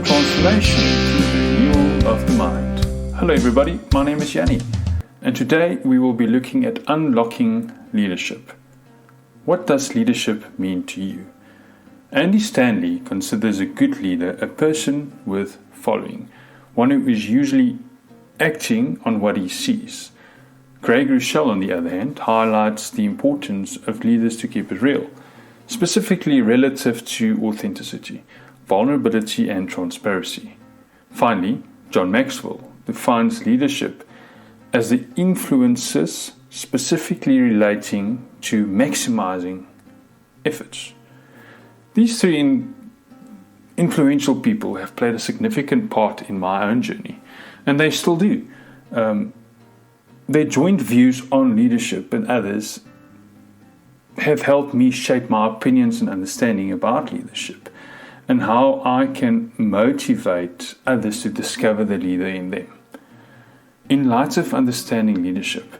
transformation through the renewal of the mind. Hello everybody, my name is Yanni, and today we will be looking at unlocking leadership. What does leadership mean to you? Andy Stanley considers a good leader a person with following, one who is usually acting on what he sees. Groeschel, on the other hand, highlights the importance of leaders to keep it real, specifically relative to authenticity, vulnerability and transparency. Finally, John Maxwell defines leadership as the influences specifically relating to maximizing efforts. These three influential people have played a significant part in my own journey, and they still do. Their joint views on leadership and others have helped me shape my opinions and understanding about leadership and how I can motivate others to discover the leader in them. In light of understanding leadership,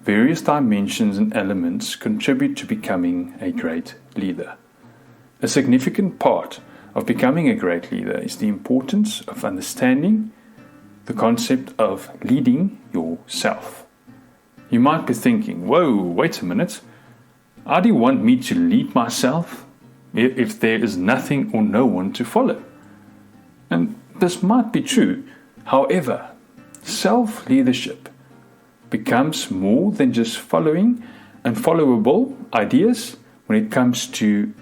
various dimensions and elements contribute to becoming a great leader. A significant part of becoming a great leader is the importance of understanding the concept of leading yourself. You might be thinking, whoa, wait a minute. How do you want me to lead myself if there is nothing or no one to follow? And this might be true. However, self-leadership becomes more than just following and followable ideas when it comes to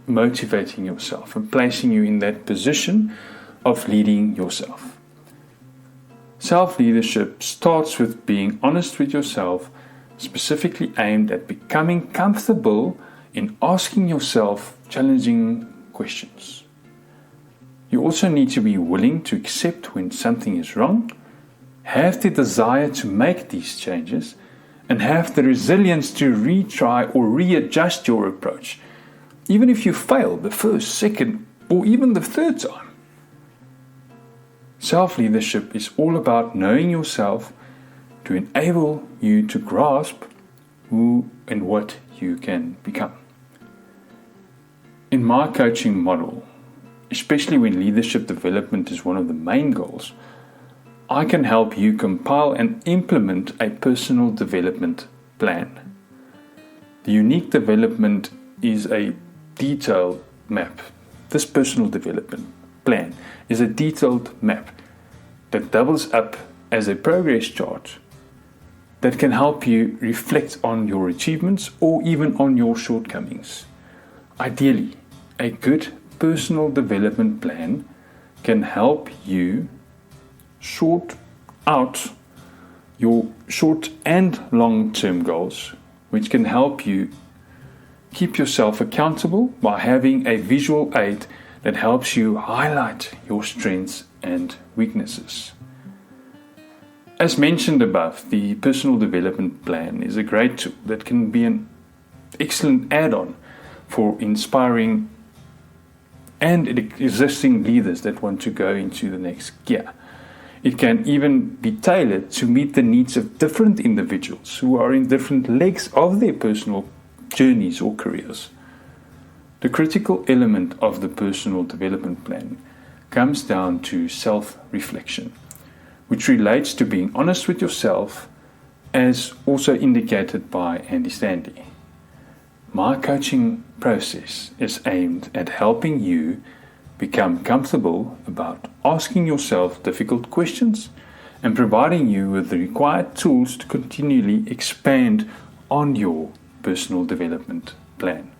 motivating yourself and placing you in that position of leading yourself. Self-leadership starts with being honest with yourself, specifically aimed at becoming comfortable in asking yourself challenging questions. You also need to be willing to accept when something is wrong, have the desire to make these changes, and have the resilience to retry or readjust your approach, even if you fail the first, second, or even the third time. Self-leadership is all about knowing yourself to enable you to grasp who and what you can become. In my coaching model, especially when leadership development is one of the main goals, I can help you compile and implement a personal development plan. The unique development is a detailed map. This personal development plan is a detailed map that doubles up as a progress chart that can help you reflect on your achievements or even on your shortcomings. Ideally, a good personal development plan can help you sort out your short and long-term goals, which can help you keep yourself accountable by having a visual aid that helps you highlight your strengths and weaknesses. As mentioned above, the personal development plan is a great tool that can be an excellent add-on for inspiring and existing leaders that want to go into the next gear. It can even be tailored to meet the needs of different individuals who are in different legs of their personal journeys or careers. The critical element of the personal development plan comes down to self-reflection, which relates to being honest with yourself, as also indicated by Andy Stanley. My coaching process is aimed at helping you become comfortable about asking yourself difficult questions and providing you with the required tools to continually expand on your personal development plan.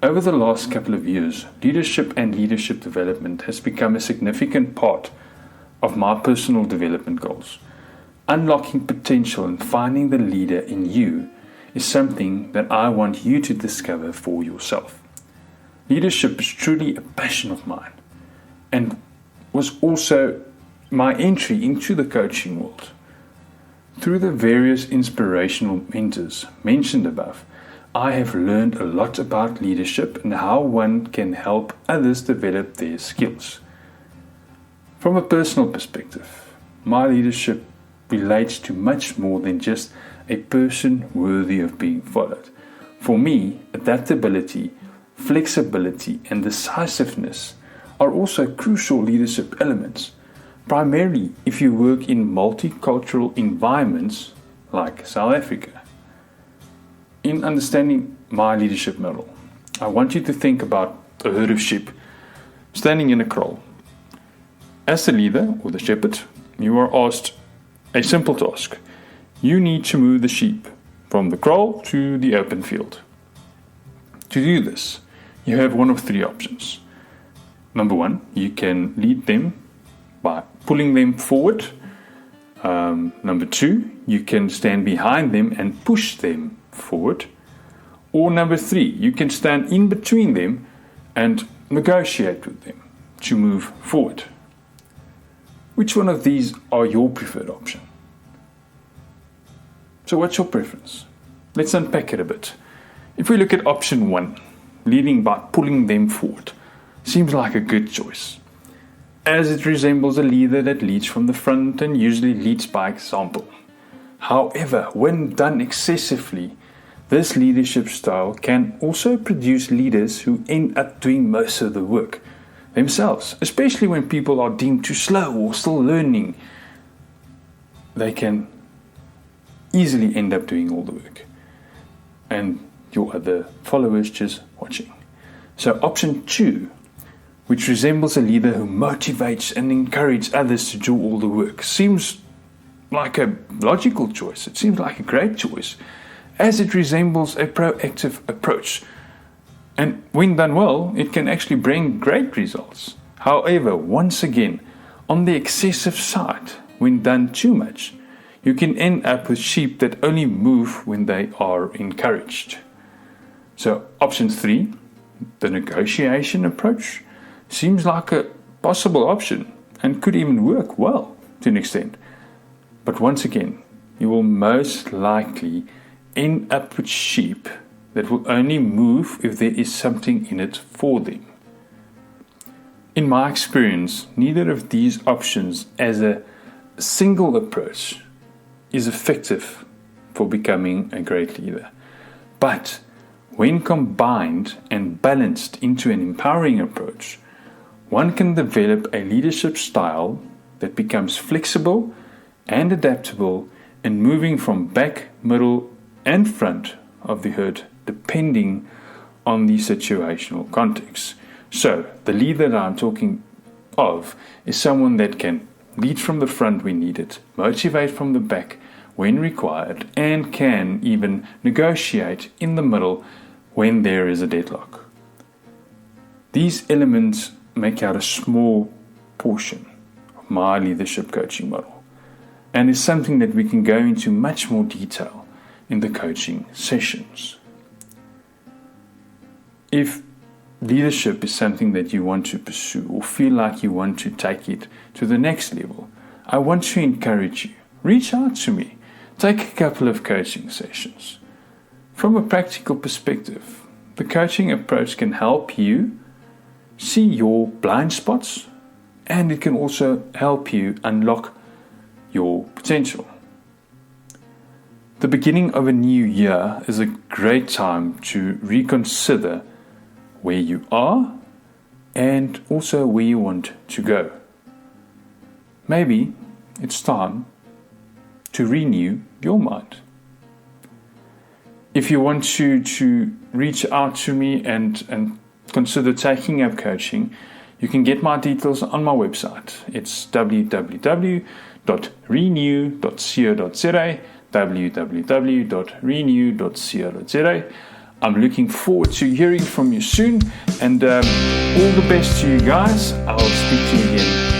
Over the last couple of years, leadership and leadership development has become a significant part of my personal development goals. Unlocking potential and finding the leader in you is something that I want you to discover for yourself. Leadership is truly a passion of mine and was also my entry into the coaching world. Through the various inspirational mentors mentioned above, I have learned a lot about leadership and how one can help others develop their skills. From a personal perspective, my leadership relates to much more than just a person worthy of being followed. For me, adaptability, flexibility, and decisiveness are also crucial leadership elements, primarily if you work in multicultural environments like South Africa. In understanding my leadership model, I want you to think about a herd of sheep standing in a kraal. As the leader or the shepherd, you are asked a simple task. You need to move the sheep from the kraal to the open field. To do this, you have one of three options. Number one, you can lead them by pulling them forward. Number two, you can stand behind them and push them forward. Or number three, you can stand in between them and negotiate with them to move forward. Which one of these are your preferred option? So what's your preference? Let's unpack it a bit. If we look at option one, leading by pulling them forward, seems like a good choice, as it resembles a leader that leads from the front and usually leads by example. However, when done excessively, this leadership style can also produce leaders who end up doing most of the work themselves, especially when people are deemed too slow or still learning. They can easily end up doing all the work, and your other followers just watching. So option two, which resembles a leader who motivates and encourages others to do all the work, seems like a logical choice. It seems like a great choice, as it resembles a proactive approach. And when done well, it can actually bring great results. However, once again, on the excessive side, when done too much, you can end up with sheep that only move when they are encouraged. So option three, the negotiation approach, seems like a possible option and could even work well to an extent. But once again, you will most likely end up with sheep that will only move if there is something in it for them. In my experience, neither of these options as a single approach is effective for becoming a great leader. But when combined and balanced into an empowering approach, one can develop a leadership style that becomes flexible and adaptable in moving from back, middle, and front of the herd, depending on the situational context. So, the leader that I'm talking of is someone that can lead from the front when needed, motivate from the back when required, and can even negotiate in the middle when there is a deadlock. These elements make out a small portion of my leadership coaching model, and is something that we can go into much more detail in the coaching sessions. If leadership is something that you want to pursue or feel like you want to take it to the next level, I want to encourage you. Reach out to me. Take a couple of coaching sessions. From a practical perspective, the coaching approach can help you see your blind spots, and it can also help you unlock your potential. The beginning of a new year is a great time to reconsider where you are and also where you want to go. Maybe it's time to renew your mind. If you want to reach out to me and consider taking up coaching, you can get my details on my website. It's www.renew.co.za, www.renew.co.za. I'm looking forward to hearing from you soon, and all the best to you guys. I'll speak to you again